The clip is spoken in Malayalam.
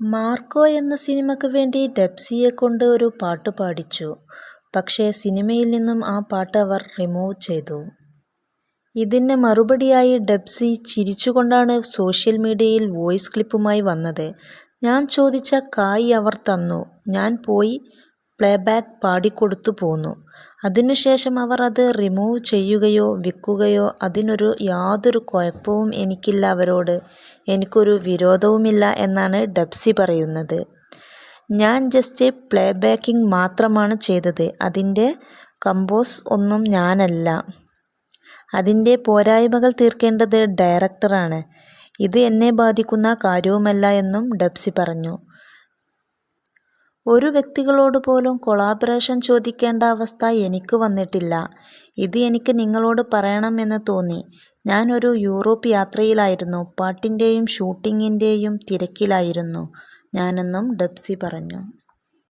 മാർക്കോ എന്ന സിനിമയ്ക്ക് വേണ്ടി ഡെബ്സിയെക്കൊണ്ട് ഒരു പാട്ട് പാടിച്ചു. പക്ഷേ സിനിമയിൽ നിന്നും ആ പാട്ട് അവർ റിമൂവ് ചെയ്തു. ഇതിന് മറുപടിയായി ഡെബ്സി ചിരിച്ചുകൊണ്ടാണ് സോഷ്യൽ മീഡിയയിൽ വോയിസ് ക്ലിപ്പുമായി വന്നത്. "ഞാൻ ചോദിച്ച കായ് അവർ തന്നു. ഞാൻ പോയി പ്ലേബാക്ക് പാടിക്കൊടുത്തു പോന്നു. അതിനുശേഷം അവർ അത് റിമൂവ് ചെയ്യുകയോ വിൽക്കുകയോ അതിനൊരു യാതൊരു കുഴപ്പവും എനിക്കില്ല അവരോട്. എനിക്കൊരു വിരോധവുമില്ല" എന്നാണ് ഡെബ്സി പറയുന്നത്. "ഞാൻ ജസ്റ്റ് പ്ലേബാക്കിംഗ് മാത്രമാണ് ചെയ്തത്. അതിൻ്റെ കമ്പോസ് ഒന്നും ഞാനല്ല. അതിൻ്റെ പോരായ്മകൾ തീർക്കേണ്ടത് ഡയറക്ടറാണ്. ഇത് എന്നെ ബാധിക്കുന്ന കാര്യവുമല്ല" എന്നും ഡെബ്സി പറഞ്ഞു. "ഒരു വ്യക്തികളോട് പോലും കൊളാബറേഷൻ ചോദിക്കേണ്ട അവസ്ഥ എനിക്ക് വന്നിട്ടില്ല. ഇത് എനിക്ക് നിങ്ങളോട് പറയണം എന്ന് തോന്നി. ഞാൻ ഒരു യൂറോപ്പ് യാത്രയിലായിരുന്നു. പാട്ടിൻ്റെയും ഷൂട്ടിങ്ങിൻ്റെയും തിരക്കിലായിരുന്നു ഞാനെന്നും ഡെബ്സി പറഞ്ഞു.